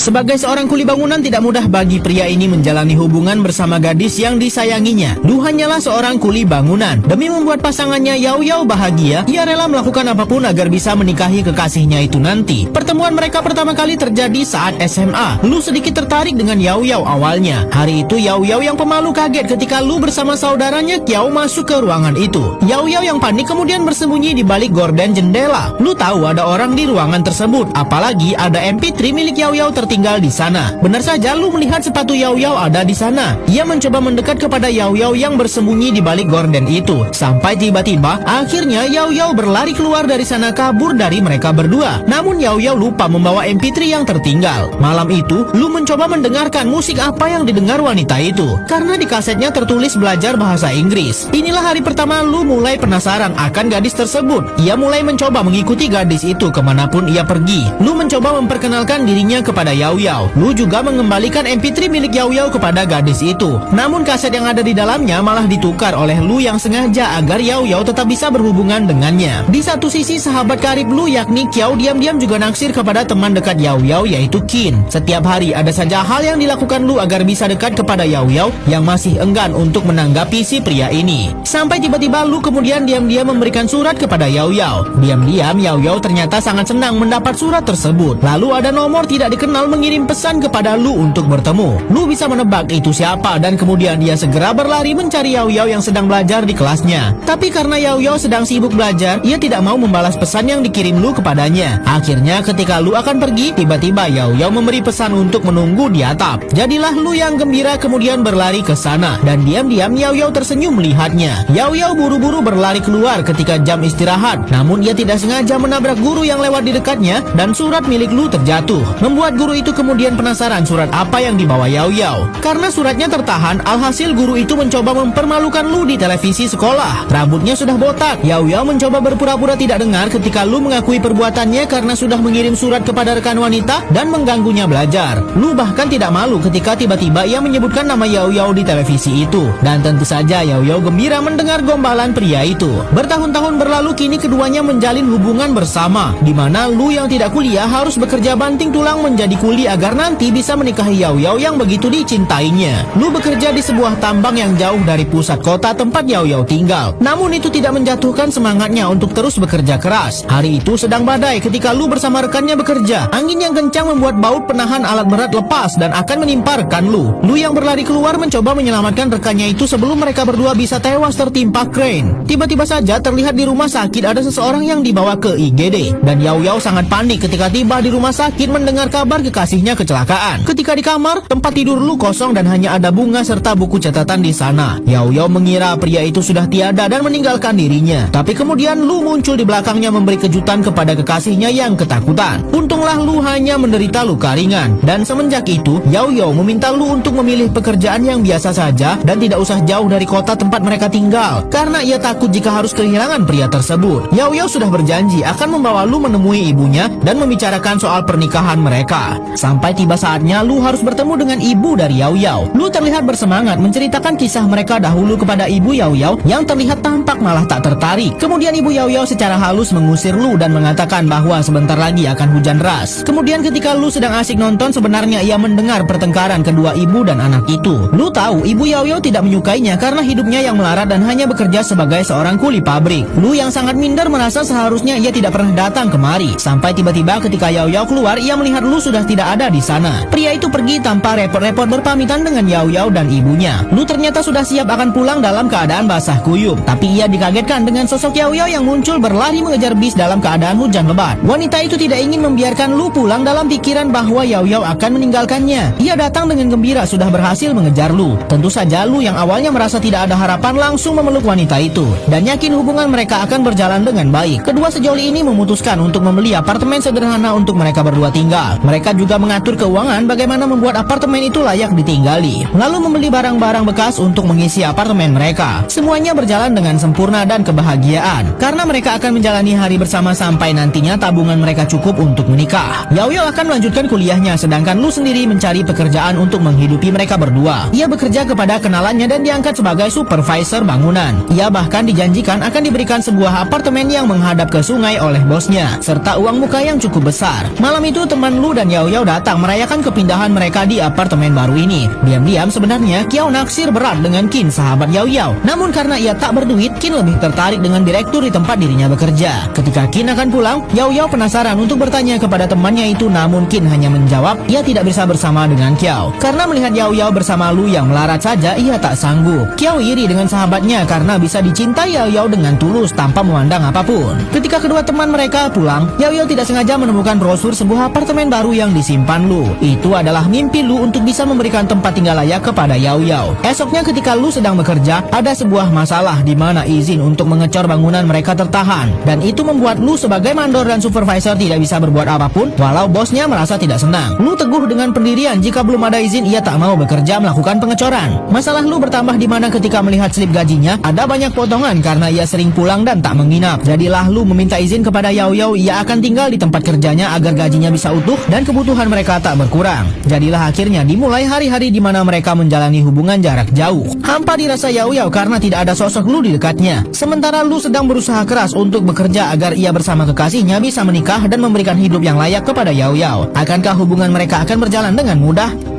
Sebagai seorang kuli bangunan, tidak mudah bagi pria ini menjalani hubungan bersama gadis yang disayanginya. Lu hanyalah seorang kuli bangunan. Demi membuat pasangannya Yao Yao bahagia, ia rela melakukan apapun agar bisa menikahi kekasihnya itu nanti. Pertemuan mereka pertama kali terjadi saat SMA. Lu sedikit tertarik dengan Yao Yao awalnya. Hari itu Yao Yao yang pemalu kaget ketika Lu bersama saudaranya Kiao masuk ke ruangan itu. Yao Yao yang panik kemudian bersembunyi di balik gorden jendela. Lu tahu ada orang di ruangan tersebut, apalagi ada MP3 milik Yao Yao tertinggal di sana. Benar saja Lu melihat sepatu Yao Yao ada di sana. Ia mencoba mendekat kepada Yao Yao yang bersembunyi di balik gorden itu. Sampai tiba-tiba akhirnya Yao Yao berlari keluar dari sana, kabur dari mereka berdua. Namun Yao Yao lupa membawa MP3 yang tertinggal. Malam itu Lu mencoba mendengarkan musik apa yang didengar wanita itu, karena di kasetnya tertulis belajar bahasa Inggris. Inilah hari pertama Lu mulai penasaran akan gadis tersebut. Ia mulai mencoba mengikuti gadis itu kemanapun ia pergi. Lu mencoba memperkenalkan dirinya kepada Yao Yao. Lu juga mengembalikan MP3 milik Yao Yao kepada gadis itu. Namun kaset yang ada di dalamnya malah ditukar oleh Lu yang sengaja agar Yao Yao tetap bisa berhubungan dengannya. Di satu sisi, sahabat karib Lu yakni Kiao diam-diam juga naksir kepada teman dekat Yao Yao yaitu Qin. Setiap hari ada saja hal yang dilakukan Lu agar bisa dekat kepada Yao Yao yang masih enggan untuk menanggapi si pria ini. Sampai tiba-tiba Lu kemudian diam-diam memberikan surat kepada Yao Yao. Diam-diam Yao Yao ternyata sangat senang mendapat surat tersebut. Lalu ada nomor tidak dikenal mengirim pesan kepada Lu untuk bertemu. Lu bisa menebak itu siapa dan kemudian dia segera berlari mencari Yao Yao yang sedang belajar di kelasnya. Tapi karena Yao Yao sedang sibuk belajar, ia tidak mau membalas pesan yang dikirim Lu kepadanya. Akhirnya ketika Lu akan pergi, tiba-tiba Yao Yao memberi pesan untuk menunggu di atap. Jadilah Lu yang gembira kemudian berlari ke sana dan diam-diam Yao Yao tersenyum melihatnya. Yao Yao buru-buru berlari keluar ketika jam istirahat. Namun ia tidak sengaja menabrak guru yang lewat di dekatnya dan surat milik Lu terjatuh. Membuat guru itu kemudian penasaran surat apa yang dibawa Yao Yao. Karena suratnya tertahan, alhasil guru itu mencoba mempermalukan Lu di televisi sekolah. Rambutnya sudah botak. Yao Yao mencoba berpura-pura tidak dengar ketika Lu mengakui perbuatannya karena sudah mengirim surat kepada rekan wanita dan mengganggunya belajar. Lu bahkan tidak malu ketika tiba-tiba ia menyebutkan nama Yao Yao di televisi itu. Dan tentu saja Yao Yao gembira mendengar gombalan pria itu. Bertahun-tahun berlalu, kini keduanya menjalin hubungan bersama, di mana Lu yang tidak kuliah harus bekerja banting tulang menjadi kuli agar nanti bisa menikahi Yao Yao yang begitu dicintainya. Lu bekerja di sebuah tambang yang jauh dari pusat kota tempat Yao Yao tinggal. Namun itu tidak menjatuhkan semangatnya untuk terus bekerja keras. Hari itu sedang badai ketika Lu bersama rekannya bekerja. Angin yang kencang membuat baut penahan alat berat lepas dan akan menimpa rekan Lu. Lu yang berlari keluar mencoba menyelamatkan rekannya itu sebelum mereka berdua bisa tewas tertimpa crane. Tiba-tiba saja terlihat di rumah sakit ada seseorang yang dibawa ke IGD. Dan Yao Yao sangat panik ketika tiba di rumah sakit mendengar kabar kekasihnya kecelakaan. Ketika di kamar, tempat tidur Lu kosong dan hanya ada bunga serta buku catatan di sana. Yao Yao mengira pria itu sudah tiada dan meninggalkan dirinya. Tapi kemudian Lu muncul di belakangnya memberi kejutan kepada kekasihnya yang ketakutan. Untunglah Lu hanya menderita luka ringan. Dan semenjak itu, Yao Yao meminta Lu untuk memilih pekerjaan yang biasa saja dan tidak usah jauh dari kota tempat mereka tinggal, karena ia takut jika harus kehilangan pria tersebut. Yao Yao sudah berjanji akan membawa Lu menemui ibunya dan membicarakan soal pernikahan mereka. Sampai tiba saatnya Lu harus bertemu dengan ibu dari Yao Yao. Lu terlihat bersemangat menceritakan kisah mereka dahulu kepada ibu Yao Yao yang terlihat tampak malah tak tertarik. Kemudian ibu Yao Yao secara halus mengusir Lu dan mengatakan bahwa sebentar lagi akan hujan deras. Kemudian ketika Lu sedang asik nonton, sebenarnya ia mendengar pertengkaran kedua ibu dan anak itu. Lu tahu ibu Yao Yao tidak menyukainya karena hidupnya yang melarat dan hanya bekerja sebagai seorang kuli pabrik. Lu yang sangat minder merasa seharusnya ia tidak pernah datang kemari. Sampai tiba-tiba ketika Yao Yao keluar, ia melihat Lu sudah tidak ada di sana. Pria itu pergi tanpa repot-repot berpamitan dengan Yao Yao dan ibunya. Lu ternyata sudah siap akan pulang dalam keadaan basah kuyup. Tapi ia dikagetkan dengan sosok Yao Yao yang muncul berlari mengejar bis dalam keadaan hujan lebat. Wanita itu tidak ingin membiarkan Lu pulang dalam pikiran bahwa Yao Yao akan meninggalkannya. Ia datang dengan gembira sudah berhasil mengejar Lu. Tentu saja Lu yang awalnya merasa tidak ada harapan langsung memeluk wanita itu dan yakin hubungan mereka akan berjalan dengan baik. Kedua sejoli ini memutuskan untuk membeli apartemen sederhana untuk mereka berdua tinggal. Mereka juga mengatur keuangan bagaimana membuat apartemen itu layak ditinggali, lalu membeli barang-barang bekas untuk mengisi apartemen mereka. Semuanya berjalan dengan sempurna dan kebahagiaan karena mereka akan menjalani hari bersama sampai nantinya tabungan mereka cukup untuk menikah. Yao Yao akan melanjutkan kuliahnya sedangkan Lu sendiri mencari pekerjaan untuk menghidupi mereka berdua. Ia bekerja kepada kenalannya dan diangkat sebagai supervisor bangunan. Ia bahkan dijanjikan akan diberikan sebuah apartemen yang menghadap ke sungai oleh bosnya serta uang muka yang cukup besar. Malam itu teman Lu dan Yao Yao Yao datang merayakan kepindahan mereka di apartemen baru ini. Diam-diam sebenarnya Kiao naksir berat dengan Qin, sahabat Yao Yao. Namun karena ia tak berduit, Qin lebih tertarik dengan direktur di tempat dirinya bekerja. Ketika Qin akan pulang, Yao Yao penasaran untuk bertanya kepada temannya itu, namun Qin hanya menjawab ia tidak bisa bersama dengan Kiao. Karena melihat Yao Yao bersama Lu yang melarat saja, ia tak sanggup. Kiao iri dengan sahabatnya karena bisa dicintai Yao Yao dengan tulus tanpa memandang apapun. Ketika kedua teman mereka pulang, Yao Yao tidak sengaja menemukan brosur sebuah apartemen baru yang disimpan Lu. Itu adalah mimpi Lu untuk bisa memberikan tempat tinggal layak kepada Yao Yao. Esoknya ketika Lu sedang bekerja, ada sebuah masalah di mana izin untuk mengecor bangunan mereka tertahan. Dan itu membuat Lu sebagai mandor dan supervisor tidak bisa berbuat apapun, walau bosnya merasa tidak senang. Lu teguh dengan pendirian jika belum ada izin ia tak mau bekerja melakukan pengecoran. Masalah Lu bertambah di mana ketika melihat slip gajinya, ada banyak potongan karena ia sering pulang dan tak menginap. Jadilah Lu meminta izin kepada Yao Yao ia akan tinggal di tempat kerjanya agar gajinya bisa utuh dan kebutuhan mereka tak berkurang. Jadilah akhirnya dimulai hari-hari di mana mereka menjalani hubungan jarak jauh. Hampa dirasa Yao Yao karena tidak ada sosok Lu di dekatnya. Sementara Lu sedang berusaha keras untuk bekerja agar ia bersama kekasihnya bisa menikah dan memberikan hidup yang layak kepada Yao Yao. Akankah hubungan mereka akan berjalan dengan mudah?